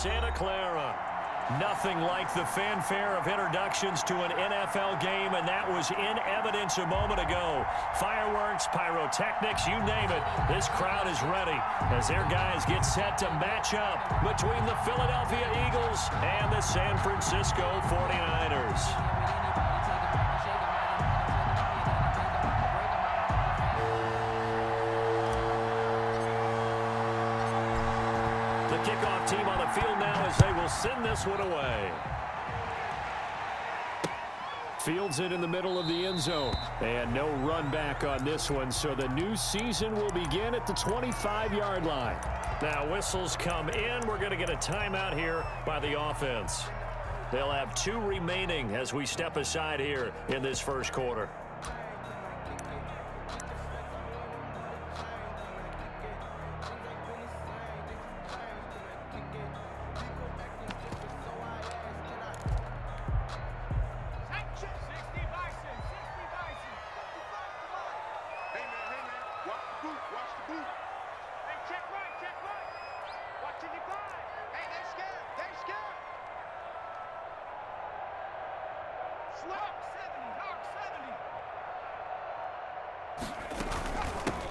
Santa Clara. Nothing like the fanfare of introductions to an NFL game, and that was in evidence a moment ago. Fireworks, pyrotechnics, you name it. This crowd is ready as their guys get set to match up between the Philadelphia Eagles and the San Francisco 49ers. The kickoff team on the field now as they will send this one away. Fields it in the middle of the end zone. And no run back on this one, so the new season will begin at the 25-yard line. Now whistles come in. We're going to get a timeout here by the offense. They'll have 2 remaining as we step aside here in this first quarter.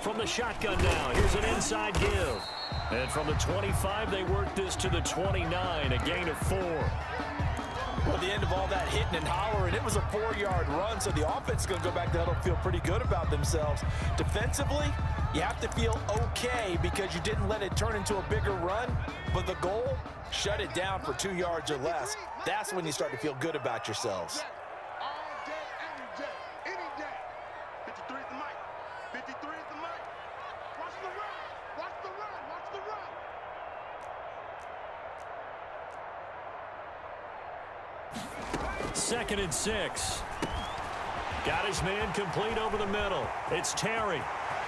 From the shotgun now, here's an inside give. And from the 25, they work this to the 29, a gain of 4. Well, at the end of all that hitting and hollering, it was a 4-yard run, so the offense is going to go back to huddle and feel pretty good about themselves. Defensively, you have to feel okay because you didn't let it turn into a bigger run, but the goal, shut it down for 2 yards or less. That's when you start to feel good about yourselves. Second and 6. Got his man complete over the middle. It's Terry.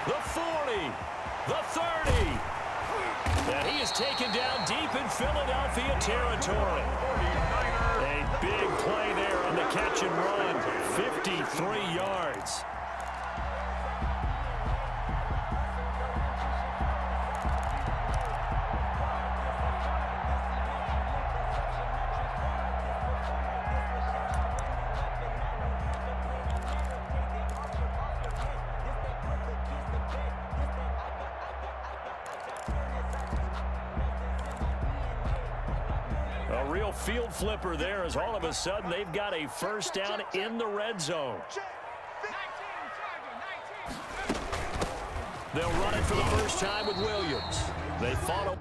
The 40. The 30. And he is taken down deep in Philadelphia territory. A big play there on the catch and run. 53 yards. A real field flipper there as all of a sudden they've got a first down in the red zone. They'll run it for the first time with Williams. They fought.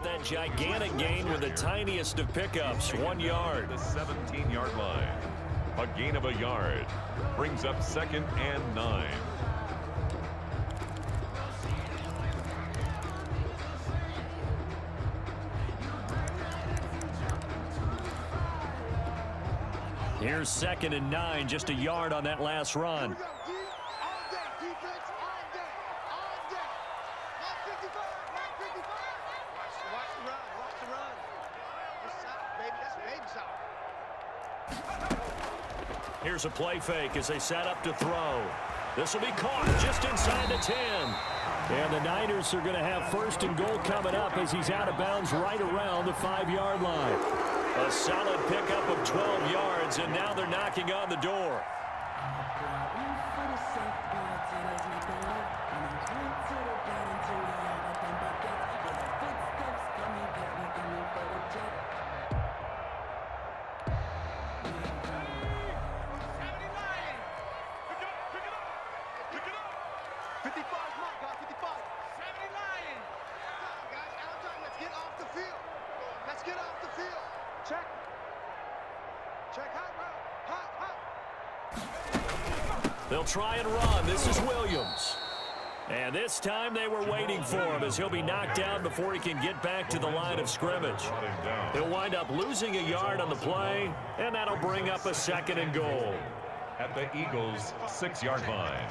That gigantic gain with the tiniest of pickups, 1 yard. The 17-yard line. A gain of a yard brings up 2nd and 9. Here's 2nd and 9, just a yard on that last run. Here's a play fake as they set up to throw. This will be caught just inside the 10. And the Niners are going to have 1st and goal coming up as he's out of bounds right around the 5-yard line. A solid pickup of 12 yards, and now they're knocking on the door. They'll try and run. This is Williams. And this time they were waiting for him as he'll be knocked down before he can get back to the line of scrimmage. He'll wind up losing a yard on the play, and that'll bring up a 2nd and goal. At the Eagles' 6-yard line.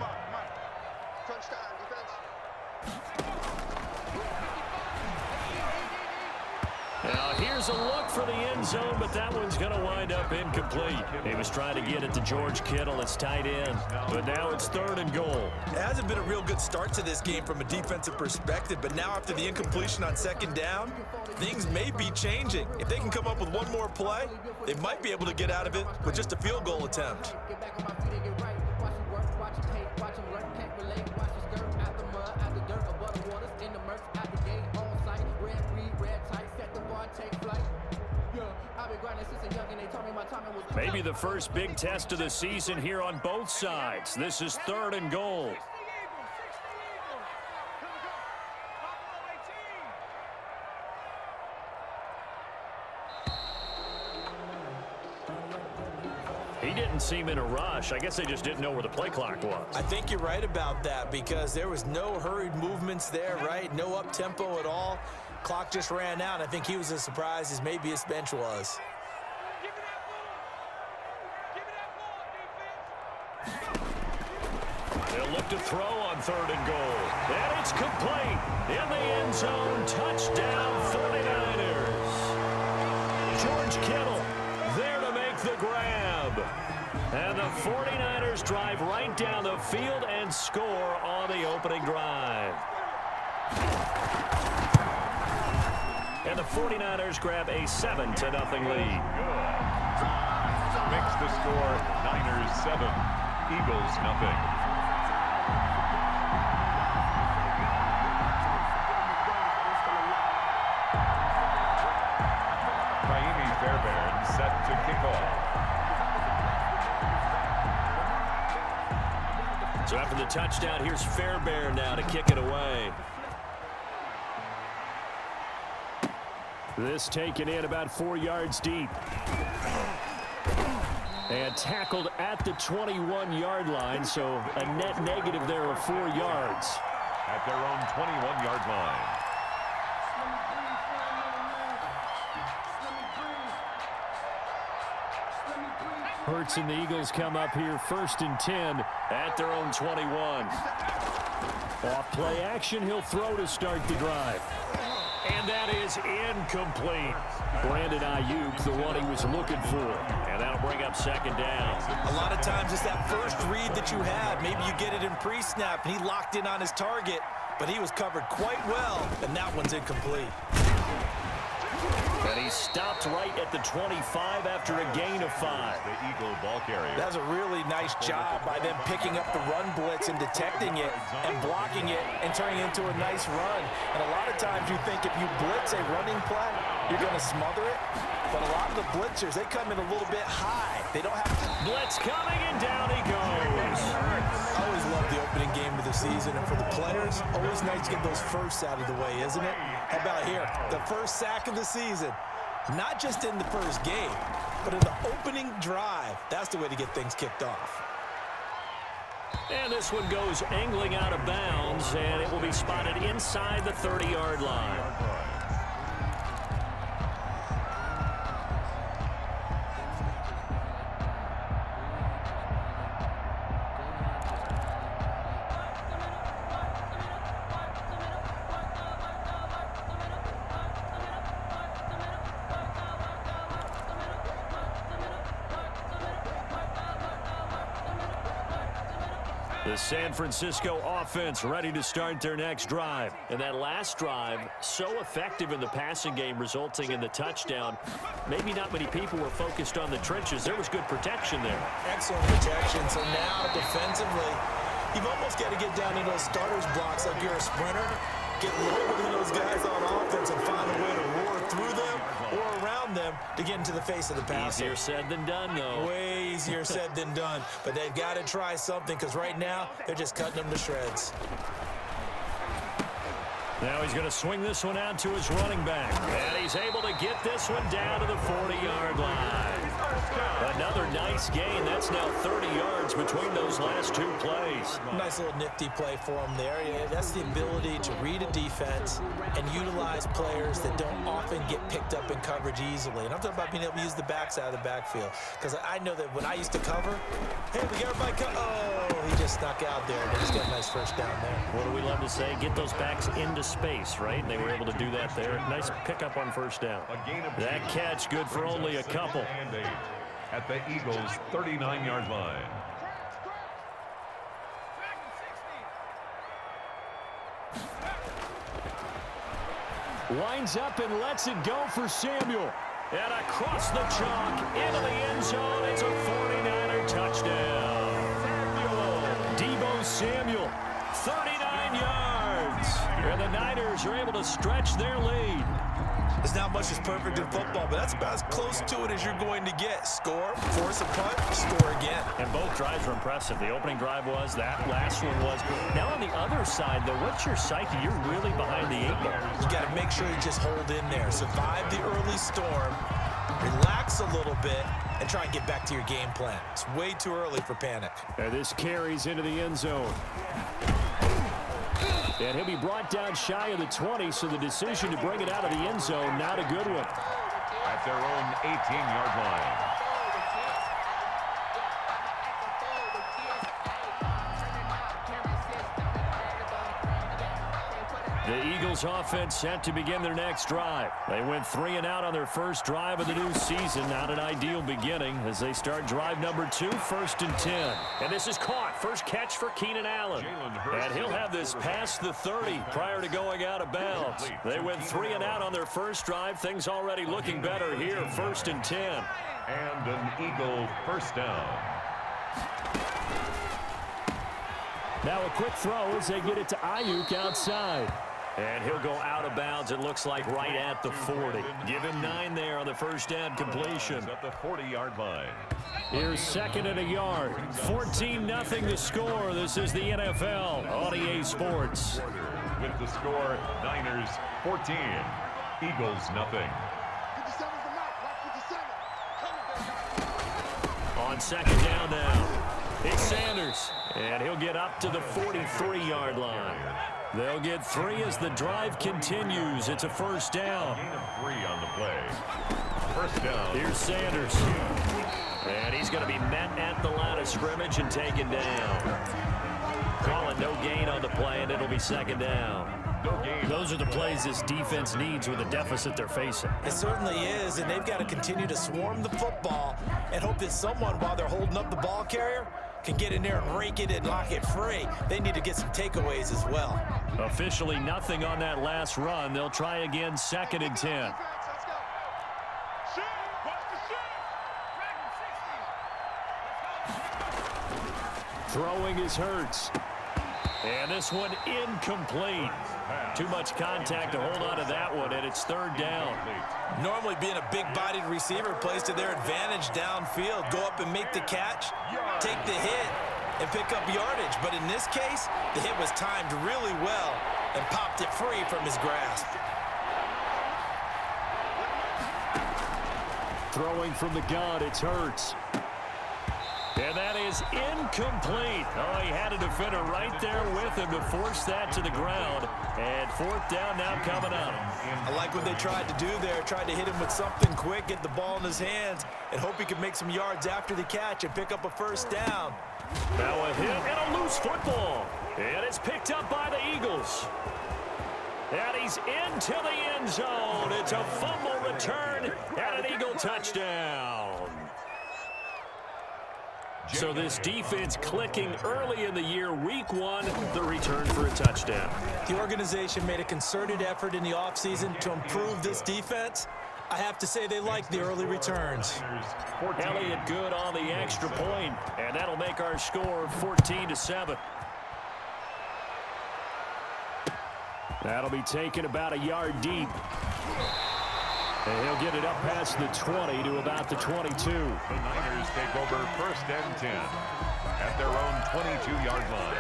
Now here's a look for the end zone, but that one's going to wind up incomplete. He was trying to get it to George Kittle, his tight end, but now it's 3rd and goal. It hasn't been a real good start to this game from a defensive perspective, but now after the incompletion on 2nd down, things may be changing. If they can come up with one more play, they might be able to get out of it with just a field goal attempt. Maybe the first big test of the season here on both sides. This is 3rd and goal. He didn't seem in a rush. I guess they just didn't know where the play clock was. I think you're right about that because there was no hurried movements there, right? No up-tempo at all. Clock just ran out. I think he was as surprised as maybe his bench was. They'll look to throw on 3rd and goal. And it's complete. In the end zone, touchdown 49ers. George Kittle there to make the grab. And the 49ers drive right down the field and score on the opening drive. And the 49ers grab a 7-0 lead. Makes the score Niners 7, Eagles 0. Fairbairn set to kick off. So after the touchdown, here's Fairbairn now to kick it away. This taken in about 4 yards deep. And tackled at the 21-yard line, so a net negative there of 4 yards. At their own 21-yard line. Hurts and the Eagles come up here 1st and 10 at their own 21. Off play action, he'll throw to start the drive. And that is incomplete. Brandon Ayuk, the one he was looking for. And that'll bring up 2nd down. A lot of times it's that first read that you have. Maybe you get it in pre-snap and he locked in on his target, but he was covered quite well, and that one's incomplete. And he stopped right at the 25 after a gain of 5. The Eagle ball carrier. That's a really nice job by them picking up the run blitz and detecting it and blocking it and turning it into a nice run. And a lot of times you think if you blitz a running play, you're going to smother it. But a lot of the blitzers, they come in a little bit high. They don't have blitz coming, and down he goes. I always love the opening game of the season, and for the players, always nice to get those firsts out of the way, isn't it? How about here? The first sack of the season. Not just in the first game, but in the opening drive. That's the way to get things kicked off. And this one goes angling out of bounds, and it will be spotted inside the 30-yard line. The San Francisco offense ready to start their next drive. And that last drive, so effective in the passing game, resulting in the touchdown. Maybe not many people were focused on the trenches. There was good protection there. Excellent protection. So now defensively, you've almost got to get down into those starters blocks like you're a sprinter. Get low within those guys on offense and find a way to roar through them or around them to get into the face of the passer. Easier said than done, though. Way easier said than done. But they've got to try something because right now they're just cutting them to shreds. Now he's going to swing this one out to his running back. And he's able to get this one down to the 40-yard line. Another nice gain. That's now 30 yards between those last two plays. Nice little nifty play for him there. Yeah, that's the ability to read a defense and utilize players that don't often get picked up in coverage easily. And I'm talking about being able to use the backs out of the backfield. Because I know that when I used to cover, hey, we got everybody he just snuck out there, and he's got a nice first down there. What do we love to say? Get those backs into space, right? And they were able to do that there. Nice pickup on first down. That catch good for only a couple. At the Eagles' 39-yard line. Winds up and lets it go for Samuel. And across the chalk into the end zone. It's a 49er touchdown. Deebo Samuel, 39 yards. And the Niners are able to stretch their lead. There's not much that's perfect in football, but that's about as close to it as you're going to get. Score, force a punt, score again. And both drives were impressive. The opening drive was, that last one was. Now on the other side, though, what's your psyche? You're really behind the 8 ball. You got to make sure you just hold in there. Survive the early storm, relax a little bit, and try and get back to your game plan. It's way too early for panic. And this carries into the end zone. And he'll be brought down shy of the 20, so the decision to bring it out of the end zone, not a good one. At their own 18-yard line. The Eagles offense set to begin their next drive. They went 3 and out on their first drive of the new season. Not an ideal beginning as they start drive number 2, 1st and 10. And this is caught. First catch for Keenan Allen. And he'll have this past the 30 prior to going out of bounds. They went 3 and out on their first drive. Things already looking better here. 1st and 10. And an Eagle first down. Now a quick throw as they get it to Ayuk outside. And he'll go out of bounds, it looks like, right at the 40. Give him 9 there on the first down completion. At the 40-yard line. Here's 2nd and a yard. 14-0 the score. This is the NFL on EA Sports. With the score, Niners 14, Eagles nothing. On 2nd down now, it's Sanders. And he'll get up to the 43-yard line. They'll get 3 as the drive continues. It's a first down. Gain of 3 on the play. First down. Here's Sanders. And he's going to be met at the line of scrimmage and taken down. Call it no gain on the play, and it'll be 2nd down. No gain. Those are the plays this defense needs with the deficit they're facing. It certainly is, and they've got to continue to swarm the football and hope that someone, while they're holding up the ball carrier, can get in there and rake it and lock it free. They need to get some takeaways as well. Officially nothing on that last run. They'll try again, 2nd and 10. Throwing is Hurts. And this one incomplete. Too much contact to hold on to that one, and it's 3rd down. Normally being a big-bodied receiver plays to their advantage downfield. Go up and make the catch, take the hit, and pick up yardage. But in this case, the hit was timed really well and popped it free from his grasp. Throwing from the gun, it's Hurts. And that is incomplete. Oh, he had a defender right there with him to force that to the ground. And 4th down now coming up. I like what they tried to do there. Tried to hit him with something quick, get the ball in his hands, and hope he could make some yards after the catch and pick up a first down. Now a hit and a loose football. And it's picked up by the Eagles. And he's into the end zone. It's a fumble return and an Eagle touchdown. So this defense clicking early in the year, week 1, the return for a touchdown. The organization made a concerted effort in the offseason to improve this defense. I have to say they like the early returns. Elliott good on the extra point, and that'll make our score 14-7. That'll be taken about a yard deep. And he'll get it up past the 20 to about the 22. The Niners take over 1st and 10 at their own 22-yard line.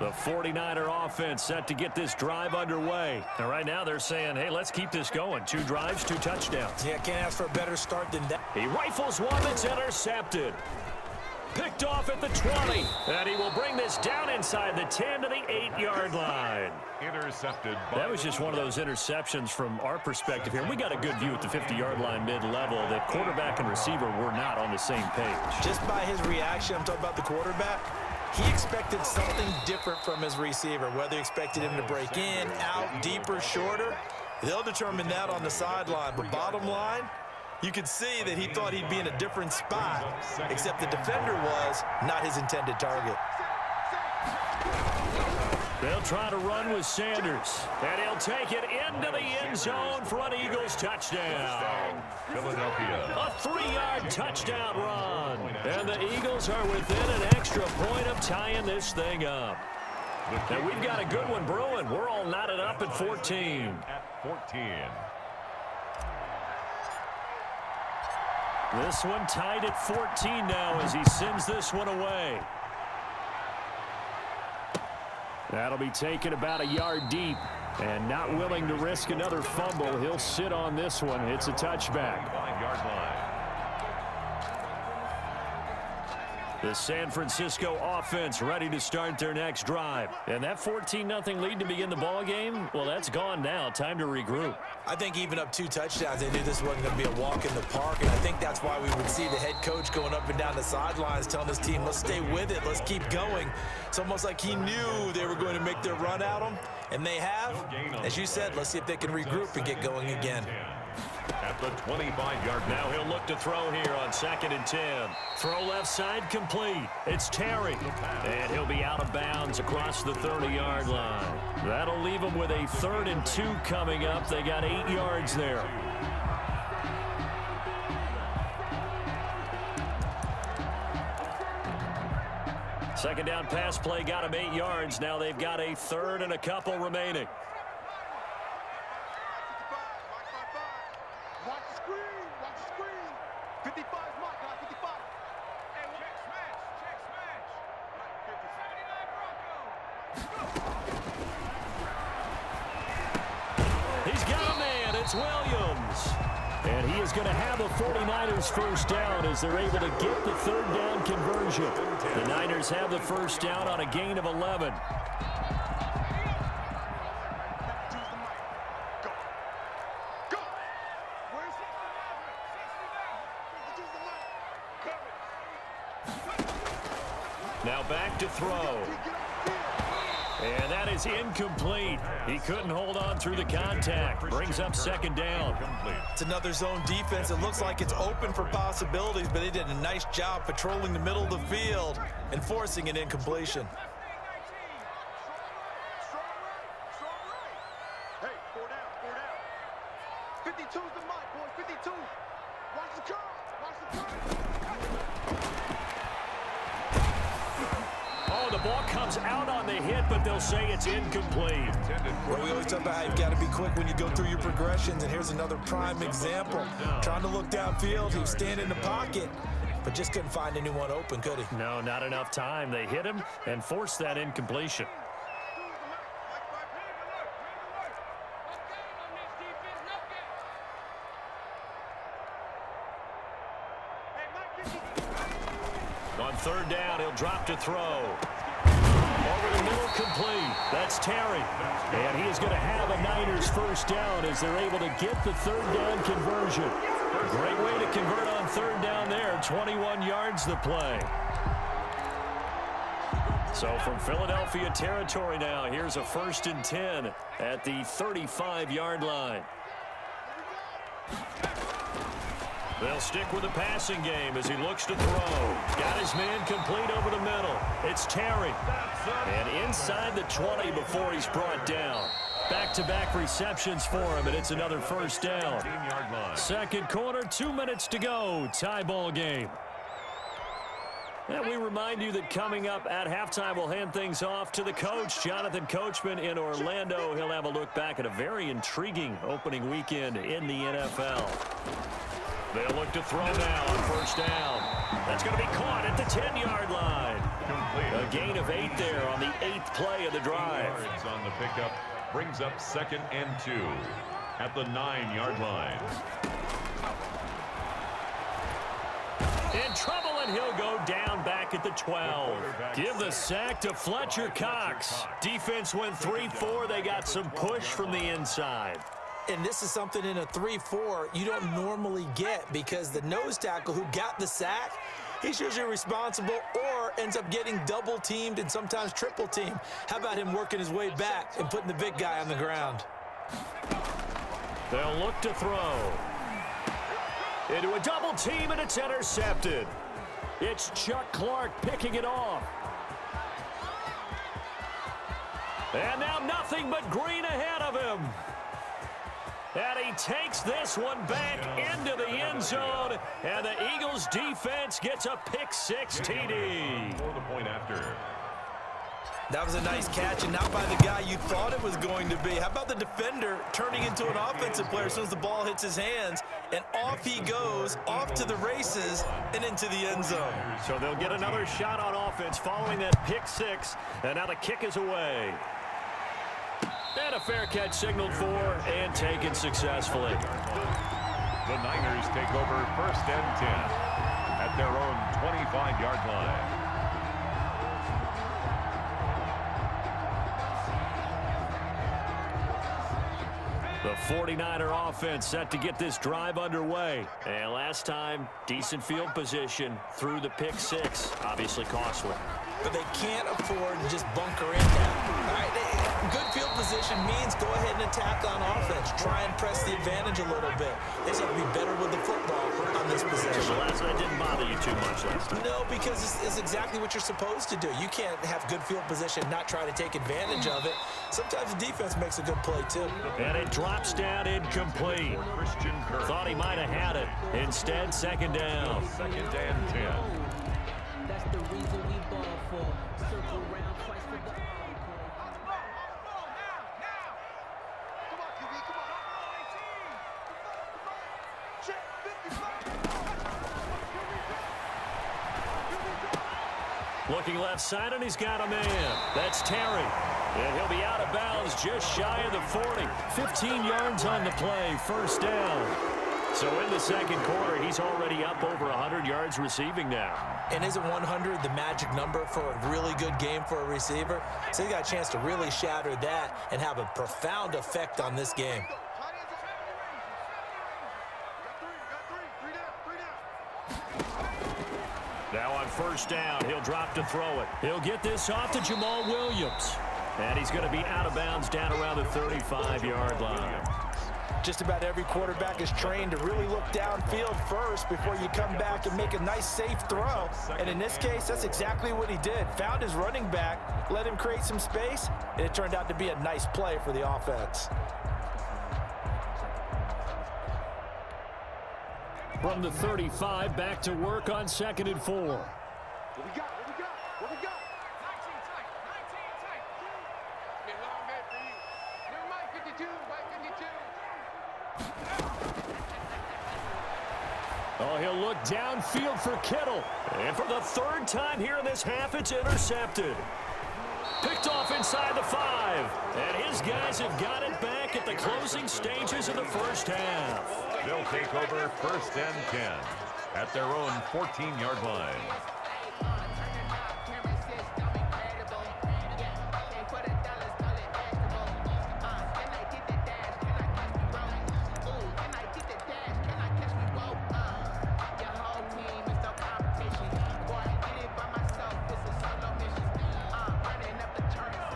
The 49er offense set to get this drive underway. And right now they're saying, hey, let's keep this going. 2 drives, 2 touchdowns. Yeah, can't ask for a better start than that. He rifles one that's intercepted. Picked off at the 20. And he will bring this down inside the 10 to the 8-yard line. Intercepted. That was just one of those interceptions from our perspective here. We got a good view at the 50-yard line mid-level that quarterback and receiver were not on the same page. Just by his reaction, I'm talking about the quarterback, he expected something different from his receiver, whether he expected him to break in, out, deeper, shorter. They'll determine that on the sideline. But bottom line, you could see that he thought he'd be in a different spot, except the defender was not his intended target. They'll try to run with Sanders, and he'll take it into the end zone for an Eagles touchdown. Philadelphia. A 3-yard touchdown run, and the Eagles are within an extra point of tying this thing up. And we've got a good one brewing. We're all knotted up at 14. At 14. This one tied at 14 now as he sends this one away. That'll be taken about a yard deep. And not willing to risk another fumble, he'll sit on this one. It's a touchback. 5-yard line. The San Francisco offense ready to start their next drive. And that 14-0 lead to begin the ball game, well, that's gone now. Time to regroup. I think even up 2 touchdowns, they knew this wasn't going to be a walk in the park, and I think that's why we would see the head coach going up and down the sidelines telling his team, let's stay with it, let's keep going. It's almost like he knew they were going to make their run at him, and they have. As you said, let's see if they can regroup and get going again. At the 25-yard. Now he'll look to throw here on 2nd and 10. Throw left side complete. It's Terry. And he'll be out of bounds across the 30-yard line. That'll leave him with a 3rd and 2 coming up. They got 8 yards there. Second down pass play got him 8 yards. Now they've got a 3rd and a couple remaining. He's got a man. It's Williams. And he is going to have the 49ers first down as they're able to get the 3rd down conversion. The Niners have the first down on a gain of 11. Now back to throw. And that is incomplete. He couldn't hold on through the contact. Brings up 2nd down. It's another zone defense. It looks like it's open for possibilities, but they did a nice job patrolling the middle of the field and forcing an incompletion. Hey, 4 down, 4 down. 52's the mic, boys, 52. Watch the curve, watch the curve. Oh, the ball comes out on the hit, but they'll say it's incomplete. Well, we always talk about how you've got to be quick when you go through your progressions, and here's another prime example. Trying to look downfield, he was standing in the pocket, but just couldn't find anyone open, could he? No, not enough time. They hit him and forced that incompletion. On 3rd down, he'll drop to throw. Over the middle, complete. That's Terry. And he is going to have a Niners first down as they're able to get the 3rd down conversion. Great way to convert on 3rd down there. 21 yards the play. So from Philadelphia territory now, here's a 1st and 10 at the 35-yard line. They'll stick with the passing game as he looks to throw. Got his man complete over the middle. It's Terry. And inside the 20 before he's brought down. Back-to-back receptions for him, and it's another first down. 15-yard line. Second quarter, 2 minutes to go. Tie ball game. And we remind you that coming up at halftime, we'll hand things off to the coach, Jonathan Coachman in Orlando. He'll have a look back at a very intriguing opening weekend in the NFL. They'll look to throw now on first down. That's going to be caught at the 10-yard line. Complete. A gain of 8 there on the 8th play of the drive. Yards on the pickup brings up 2nd and 2 at the 9-yard line. In trouble, and he'll go down back at the 12. Give the sack to Fletcher Cox. Defense went 3-4. They got some push from the inside. And this is something in a 3-4 you don't normally get, because the nose tackle who got the sack, he's usually responsible or ends up getting double teamed and sometimes triple teamed. How about him working his way back and putting the big guy on the ground? They'll look to throw. Into a double team, and it's intercepted. It's Chuck Clark picking it off. And now nothing but green ahead of him. And he takes this one back into the end zone, and the Eagles defense gets a pick-6 TD. For the point after. That was a nice catch, and not by the guy you thought it was going to be. How about the defender turning into an offensive player as soon as the ball hits his hands, and off he goes, off to the races, and into the end zone. So they'll get another shot on offense following that pick-6, and now the kick is away. And a fair catch signaled for and taken successfully. The Niners take over 1st and 10 at their own 25-yard line. The 49er offense set to get this drive underway. And last time, decent field position through the pick-6. Obviously costly. But they can't afford to just bunker in now. All right, good field position means go ahead and attack on offense. Try and press the advantage a little bit. They just have to be better with the football on this possession. So last night didn't bother you too much last time. No, because it's exactly what you're supposed to do. You can't have good field position and not try to take advantage of it. Sometimes the defense makes a good play, too. And it drops down incomplete. Christian Kirk. Thought he might have had it. Instead, 2nd down. 2nd and 10. That's the reason we ball for. Circle around twice for the Come on, QB, come on. Check 55. Looking left side, and he's got a man. That's Terry. And he'll be out of bounds just shy of the 40. 15 yards on the play, 1st down. So in the 2nd quarter, he's already up over 100 yards receiving now. And isn't 100 the magic number for a really good game for a receiver? So he got a chance to really shatter that and have a profound effect on this game. Now on 1st down, he'll drop to throw it. He'll get this off to Jamal Williams. And he's going to be out of bounds down around the 35-yard line. Just about every quarterback is trained to really look downfield first before you come back and make a nice, safe throw. And in this case, that's exactly what he did. Found his running back, let him create some space, and it turned out to be a nice play for the offense. From the 35, back to work on 2nd and 4. What we got? What we got? What we got? 19 tight. 19 tight. Been a long day for you. Never mind 52. By 52. Oh, he'll look downfield for Kittle. And for the 3rd time here in this half, it's intercepted. Picked off inside the 5. And his guys have got it back at the closing stages of the 1st half. They'll take over 1st and 10 at their own 14-yard line.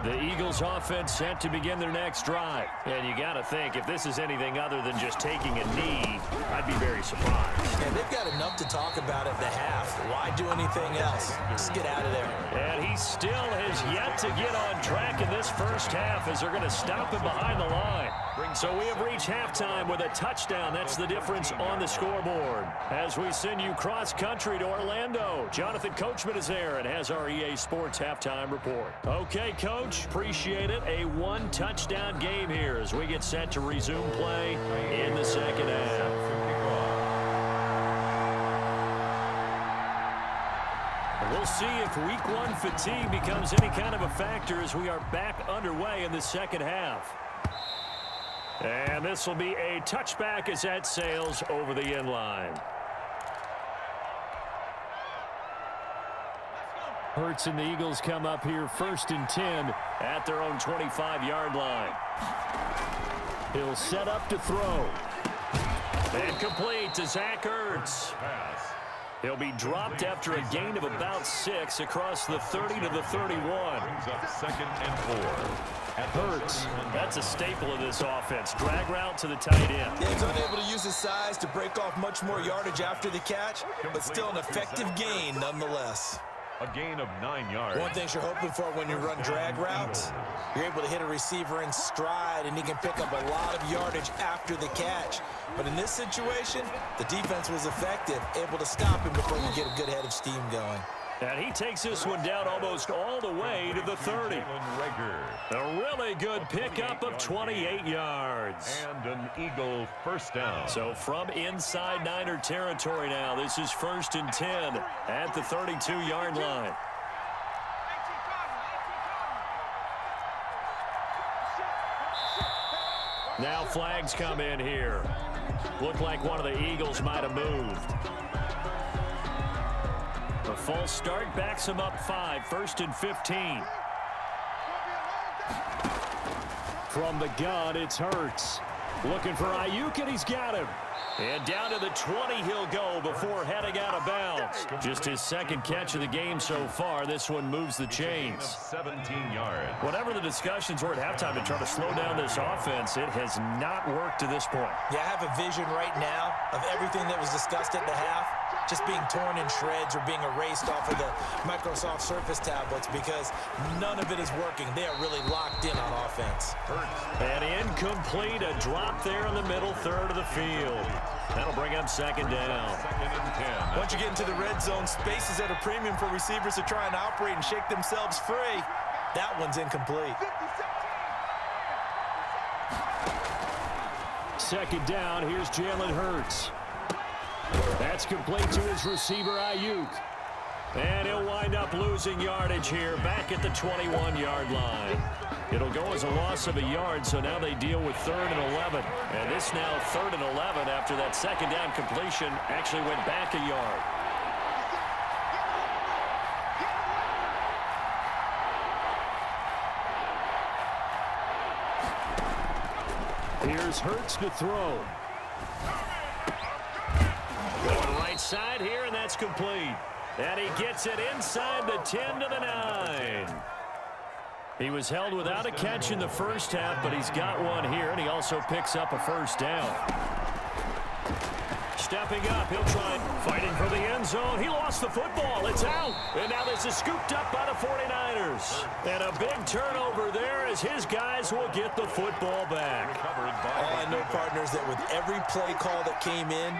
The Eagles offense set to begin their next drive. And you got to think, if this is anything other than just taking a knee, I'd be very surprised. And they've got enough to talk about at the half. Why do anything else? Just get out of there. And he still has yet to get on track in this 1st half as they're going to stop him behind the line. So we have reached halftime with a touchdown. That's the difference on the scoreboard. As we send you cross-country to Orlando, Jonathan Coachman is there and has our EA Sports halftime report. Okay, Coach, appreciate it. A 1-touchdown game here as we get set to resume play in the 2nd half. We'll see if week one fatigue becomes any kind of a factor as we are back underway in the second half. And this will be a touchback as that sails over the end line. Hurts and the Eagles come up here 1st and 10 at their own 25-yard line. He'll set up to throw. And complete to Zach Ertz. He'll be dropped after a gain of about 6 across the 30 to the 31. Brings up 2nd and 4. Hurts. That's a staple of this offense. Drag route to the tight end. Yeah, he's unable to use his size to break off much more yardage after the catch, but still an effective gain nonetheless. A gain of 9 yards. One thing you're hoping for when you run drag routes, you're able to hit a receiver in stride, and he can pick up a lot of yardage after the catch. But in this situation, the defense was effective, able to stop him before you get a good head of steam going. And he takes this one down almost all the way to the 30. A really good pickup of 28 yards. And an Eagle first down. So from inside Niner territory now, this is 1st and 10 at the 32-yard line. Now flags come in here. Looked like one of the Eagles might have moved. A false start backs him up 5, 1st and 15. From the gun, it's Hurts. Looking for Ayuk, and he's got him. And down to the 20 he'll go before heading out of bounds. Just his 2nd catch of the game so far. This one moves the chains. 17 yards. Whatever the discussions were at halftime to try to slow down this offense, it has not worked to this point. Yeah, I have a vision right now of everything that was discussed at the half just being torn in shreds or being erased off of the Microsoft Surface tablets because none of it is working. They are really locked in on offense. And incomplete, a drop there in the middle third of the field. That'll bring up 2nd down. 2nd and 10. Once you get into the red zone, space is at a premium for receivers to try and operate and shake themselves free. That one's incomplete. 2nd down, here's Jalen Hurts. That's complete to his receiver, Ayuk. And he'll wind up losing yardage here back at the 21-yard line. It'll go as a loss of a yard, so now they deal with 3rd and 11. And this now 3rd and 11 after that 2nd down completion actually went back a yard. Here's Hurts to throw. Going right side here, and that's complete. And he gets it inside the 10 to the 9. He was held without a catch in the first half, but he's got one here, and he also picks up a 1st down. Stepping up, he'll try fighting for the end zone. He lost the football. It's out. And now this is scooped up by the 49ers. And a big turnover there as his guys will get the football back. All I know, partners, that with every play call that came in,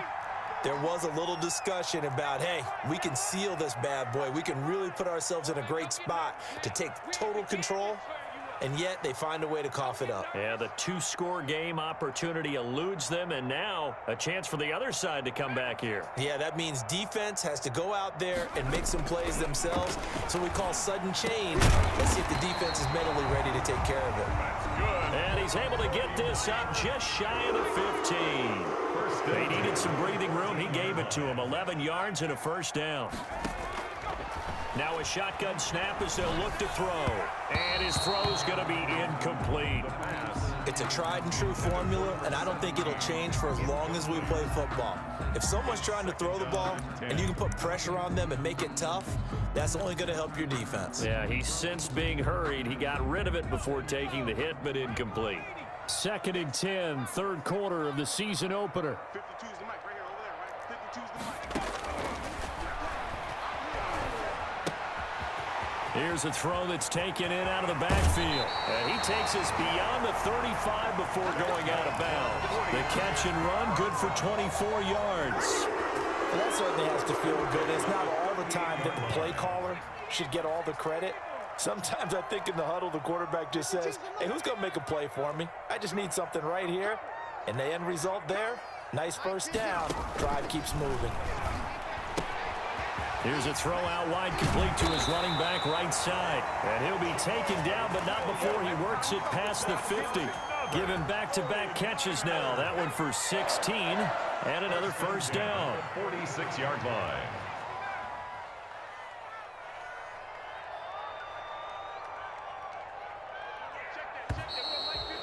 there was a little discussion about, hey, we can seal this bad boy. We can really put ourselves in a great spot to take total control, and yet they find a way to cough it up. Yeah, the 2-score game opportunity eludes them, and now a chance for the other side to come back here. Yeah, that means defense has to go out there and make some plays themselves. So we call sudden change. Let's see if the defense is mentally ready to take care of it. And he's able to get this up just shy of the 15. They needed some breathing room. He gave it to him. 11 yards and a 1st down. Now a shotgun snap as they'll look to throw. And his throw's going to be incomplete. It's a tried and true formula, and I don't think it'll change for as long as we play football. If someone's trying to throw the ball and you can put pressure on them and make it tough, that's only going to help your defense. Yeah, he sensed being hurried. He got rid of it before taking the hit, but incomplete. 2nd and 10, 3rd quarter of the season opener. 52's the mic right here over there, right? 52's the mic. Here's a throw that's taken in out of the backfield. And he takes us beyond the 35 before going out of bounds. The catch and run, good for 24 yards. Well, that certainly has to feel good. It's not all the time that the play caller should get all the credit. Sometimes I think in the huddle, the quarterback just says, hey, who's going to make a play for me? I just need something right here. And the end result there, nice 1st down. Drive keeps moving. Here's a throw out wide, complete to his running back right side. And he'll be taken down, but not before he works it past the 50. Give him back-to-back catches now. That one for 16 and another first down. 46-yard line.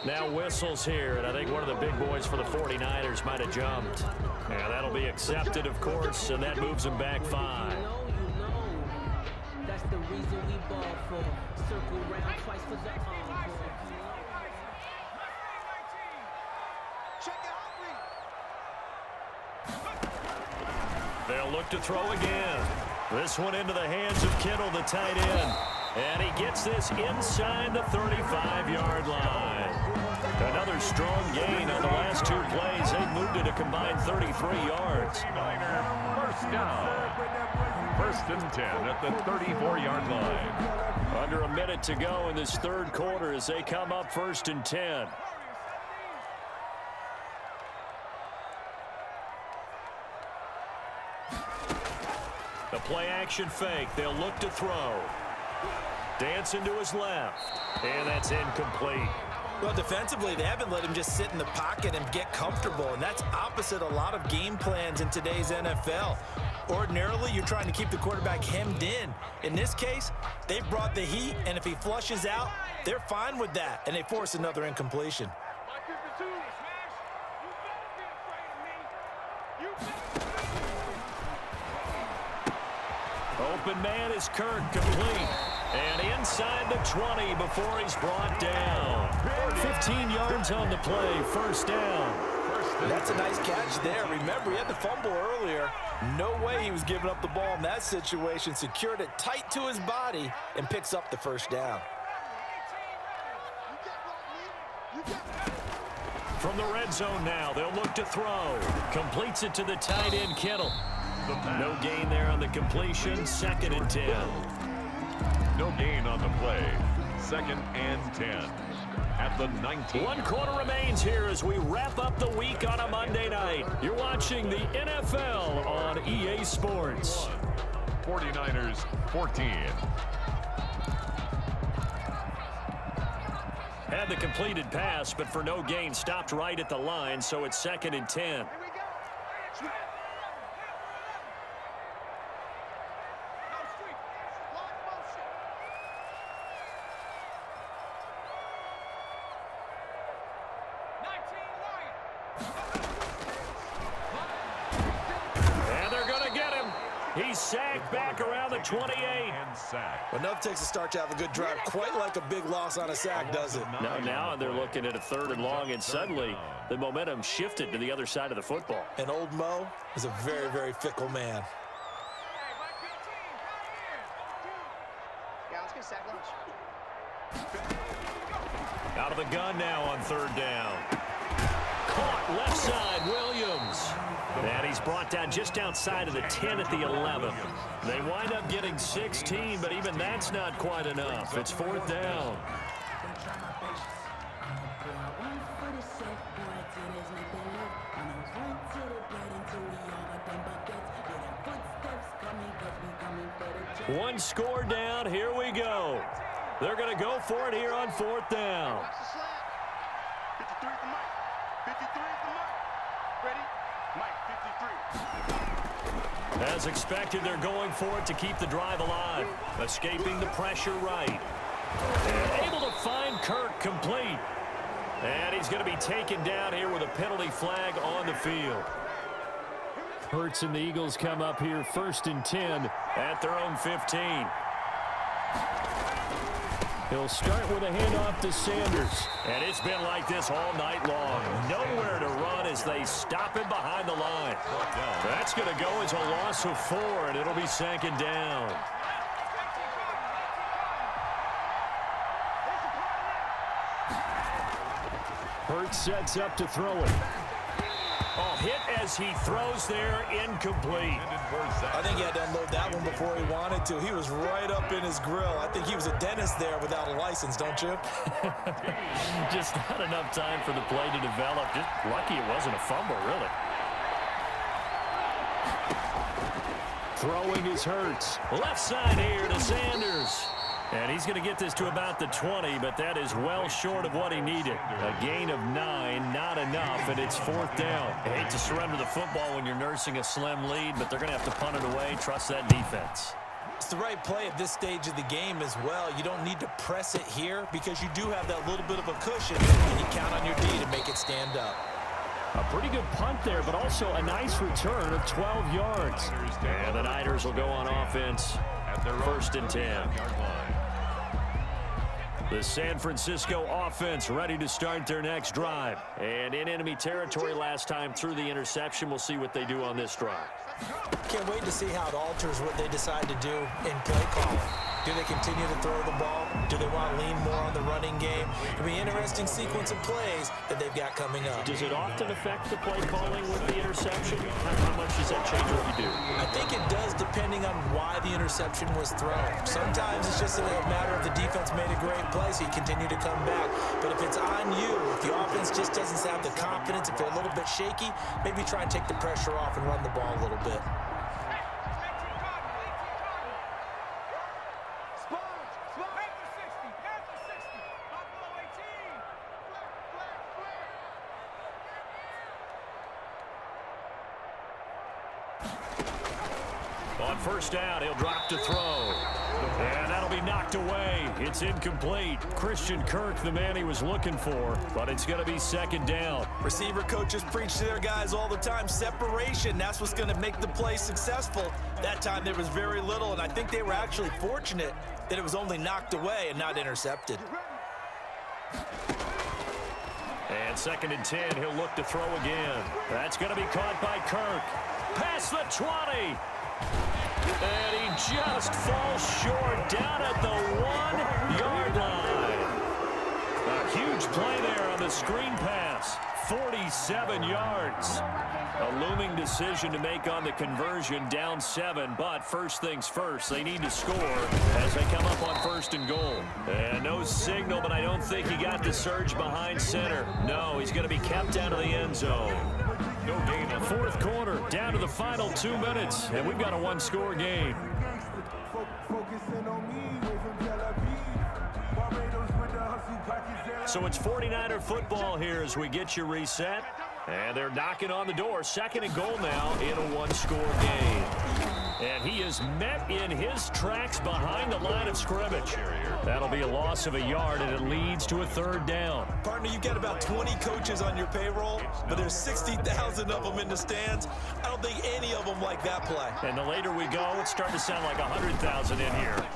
Now whistles here, and I think one of the big boys for the 49ers might have jumped. Yeah, that'll be accepted, of course, and that moves him back 5. You know, that's the reason we ball for. Circle round twice for the encore. Check it out, They'll look to throw again. This one into the hands of Kittle, the tight end. And he gets this inside the 35-yard line. Another strong gain on the last 2 plays. They've moved it a combined 33 yards. Niner first down. First and 10 at the 34-yard line. Under a minute to go in this third quarter as they come up first and 10. The play action fake. They'll look to throw. Dancing to his left. And that's incomplete. Well, defensively, they haven't let him just sit in the pocket and get comfortable, and that's opposite a lot of game plans in today's NFL. Ordinarily, you're trying to keep the quarterback hemmed in. In this case, they brought the heat, and if he flushes out, they're fine with that, and they force another incompletion. Open man is Kirk, complete. And inside the 20 before he's brought down. 15 yards on the play, first down. That's a nice catch there. Remember, he had the fumble earlier. No way he was giving up the ball in that situation. Secured it tight to his body and picks up the first down. From the red zone now, they'll look to throw. Completes it to the tight end, Kittle. No gain there on the completion, second and 10. No gain on the play. Second and 10 at the 19. 1 quarter remains here as we wrap up the week on a Monday night. You're watching the NFL on EA Sports. 49ers 14. Had the completed pass, but for no gain, stopped right at the line, so it's second and 10. He's sacked back around the 28. Well, enough takes a start to have a good drive. Quite like a big loss on a sack, does it? Now they're looking at a third and long, and suddenly the momentum shifted to the other side of the football. And old Mo is a very, very fickle man. Yeah, let's get sack lunch. Out of the gun now on third down. Caught left side, Williams. And he's brought down just outside of the 10 at the 11. They wind up getting 16, but even that's not quite enough. It's fourth down. One score down. Here we go. They're going to go for it here on fourth down. Watch the slap. 53 is the mic. 53 is the mic. Ready? Mike, 53. As expected, they're going for it to keep the drive alive. Escaping the pressure right. And able to find Kirk complete. And he's going to be taken down here with a penalty flag on the field. Hurts and the Eagles come up here first and 10 at their own 15. He'll start with a handoff to Sanders. And it's been like this all night long. Nowhere to run as they stop him behind the line. That's going to go as a loss of 4, and it'll be second down. Hurts sets up to throw it. Oh, hit as he throws there, incomplete. I think he had to unload that one before he wanted to. He was right up in his grill. I think he was a dentist there without a license, don't you? Just not enough time for the play to develop. Just lucky it wasn't a fumble, really. Throwing his Hurts. Left side here to Sanders. And he's going to get this to about the 20, but that is well short of what he needed. A gain of 9, not enough, and it's 4th down. I hate to surrender the football when you're nursing a slim lead, but they're going to have to punt it away. Trust that defense. It's the right play at this stage of the game as well. You don't need to press it here because you do have that little bit of a cushion, and you count on your D to make it stand up. A pretty good punt there, but also a nice return of 12 yards. And the Niners will go on offense at their 1st and 10. The San Francisco offense ready to start their next drive. And in enemy territory last time through the interception. We'll see what they do on this drive. Can't wait to see how it alters what they decide to do in play calling. Do they continue to throw the ball? Do they want to lean more on the running game? It'll be an interesting sequence of plays that they've got coming up. Does it often affect the play calling with the interception? How much does that change what you do? I think it does depending on why the interception was thrown. Sometimes it's just a matter of the defense made a great play, so you continue to come back. But if it's on you, if the offense just doesn't have the confidence, if they're a little bit shaky, maybe try and take the pressure off and run the ball a little bit. On 1st down, he'll drop to throw. And that'll be knocked away. It's incomplete. Christian Kirk, the man he was looking for, but it's going to be 2nd down. Receiver coaches preach to their guys all the time. Separation, that's what's going to make the play successful. That time there was very little, and I think they were actually fortunate that it was only knocked away and not intercepted. And 2nd and 10, he'll look to throw again. That's going to be caught by Kirk. Past the 20. And he just falls short down at the 1-yard line. A huge play there on the screen pass. 47 yards. A looming decision to make on the conversion, down 7. But first things first, they need to score as they come up on 1st and goal. And no signal, but I don't think he got the surge behind center. No, he's going to be kept out of the end zone. No gain on 4th quarter, down to the final 2 minutes, and we've got a 1-score game. So it's 49er football here as we get you reset. And they're knocking on the door. 2nd and goal now in a 1-score game. And he is met in his tracks behind the line of scrimmage. That'll be a loss of a yard, and it leads to a 3rd down. Partner, you've got about 20 coaches on your payroll, but there's 60,000 of them in the stands. I don't think any of them like that play. And the later we go, it's starting to sound like 100,000 in here.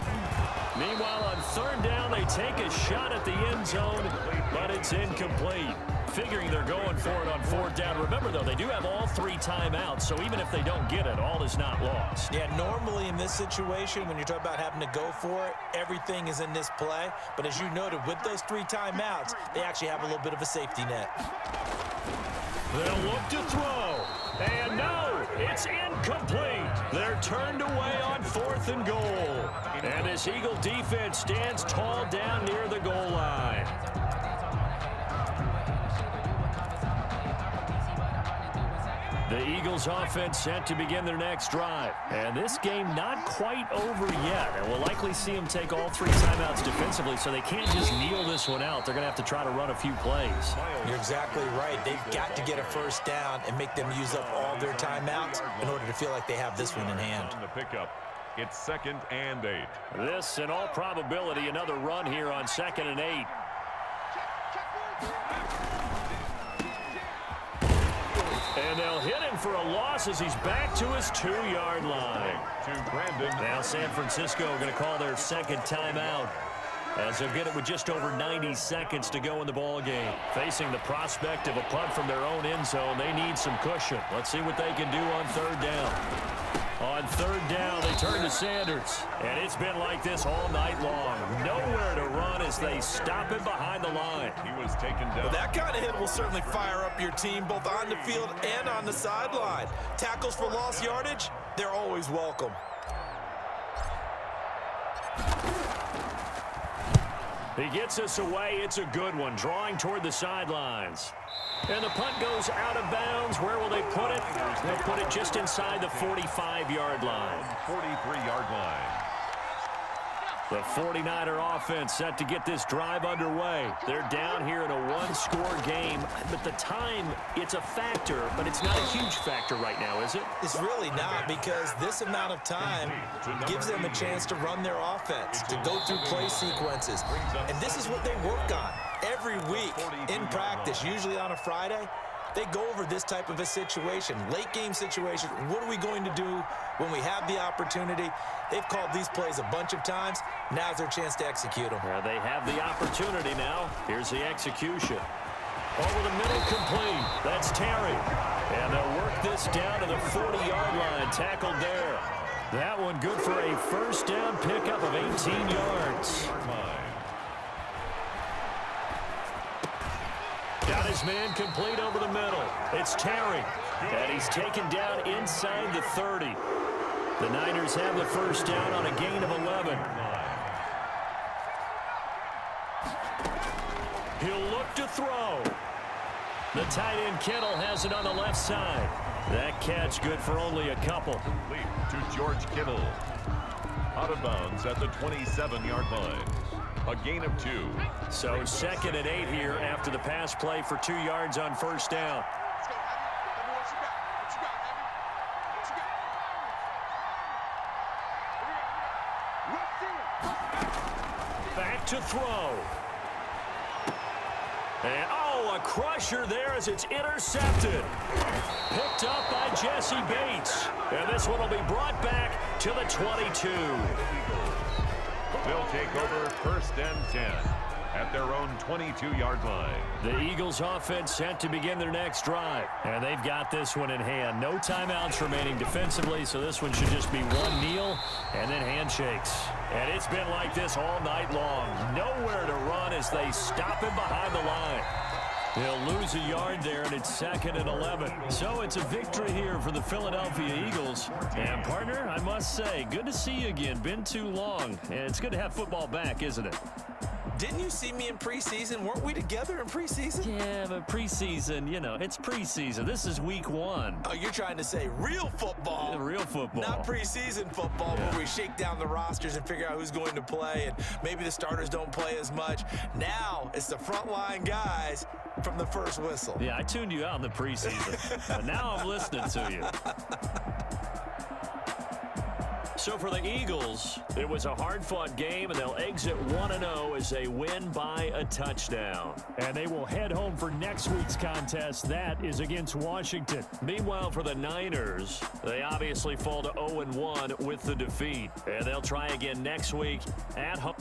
Meanwhile, on 3rd down, they take a shot at the end zone, but it's incomplete. Figuring they're going for it on 4th down. Remember, though, they do have all 3 timeouts, so even if they don't get it, all is not lost. Yeah, normally in this situation, when you're talking about having to go for it, everything is in this play. But as you noted, with those 3 timeouts, they actually have a little bit of a safety net. They'll look to throw. And no, it's incomplete. They're turned away on 4th and goal. And this Eagle defense stands tall down near the goal line. The Eagles offense set to begin their next drive. And this game not quite over yet. And we'll likely see them take all 3 timeouts defensively, so they can't just kneel this one out. They're going to have to try to run a few plays. You're exactly right. They've got to get a 1st down and make them use up all their timeouts in order to feel like they have this one in hand. On the pickup, it's 2nd and 8. This, in all probability, another run here on 2nd and 8. And they'll hit him for a loss as he's back to his 2-yard line. To Brandon. Now San Francisco going to call their 2nd timeout, as they'll get it with just over 90 seconds to go in the ball game. Facing the prospect of a punt from their own end zone, they need some cushion. Let's see what they can do on 3rd down. On 3rd down, they turn to Sanders. And it's been like this all night long. Nowhere to run as they stop him behind the line. He was taken down. Well, that kind of hit will certainly fire up your team both on the field and on the sideline. Tackles for lost yardage, they're always welcome. He gets us away. It's a good one, drawing toward the sidelines. And the punt goes out of bounds. Where will they put it? They'll put it just inside the 45-yard line. 43-yard line. The 49er offense set to get this drive underway. They're down here in a one-score game, but the time, it's a factor, but it's not a huge factor right now, is it? It's really not, because this amount of time gives them a chance to run their offense, to go through play sequences. And this is what they work on every week in practice, usually on a Friday. They go over this type of a situation, late game situation. What are we going to do when we have the opportunity? They've called these plays a bunch of times. Now's their chance to execute them. Well, they have the opportunity now. Here's the execution. Over the middle, complete. That's Terry. And they'll work this down to the 40-yard line, tackled there. That one good for a first down pickup of 18 yards. Got his man complete over the middle. It's Terry. And he's taken down inside the 30. The Niners have the first down on a gain of 11. He'll look to throw. The tight end Kittle has it on the left side. That catch good for only a couple. To George Kittle. Out of bounds at the 27-yard line. A gain of 2. So 2nd and 8 here after the pass play for 2 yards on first down. Let's go, Abby. What you got? What you got, Abby? What you got? Back to throw. And, oh, a crusher there as it's intercepted. Picked up by Jesse Bates. And this one will be brought back to the 22. They'll take over first and 10 at their own 22-yard line. The Eagles offense set to begin their next drive. And they've got this one in hand. No timeouts remaining defensively, so this one should just be one kneel and then handshakes. And it's been like this all night long. Nowhere to run as they stop him behind the line. He'll lose a yard there, and it's 2nd and 11. So it's a victory here for the Philadelphia Eagles. And, partner, I must say, good to see you again. Been too long. And it's good to have football back, isn't it? Didn't you see me in preseason? Weren't we together in preseason? Yeah, but preseason, you know, it's preseason. This is week 1. Oh, you're trying to say real football. Yeah, real football. Not preseason football where we shake down the rosters and figure out who's going to play, and maybe the starters don't play as much. Now it's the frontline guys from the first whistle. Yeah, I tuned you out in the preseason, but now I'm listening to you. So for the Eagles, it was a hard-fought game, and they'll exit 1-0 as they win by a touchdown. And they will head home for next week's contest. That is against Washington. Meanwhile, for the Niners, they obviously fall to 0-1 with the defeat. And they'll try again next week at home.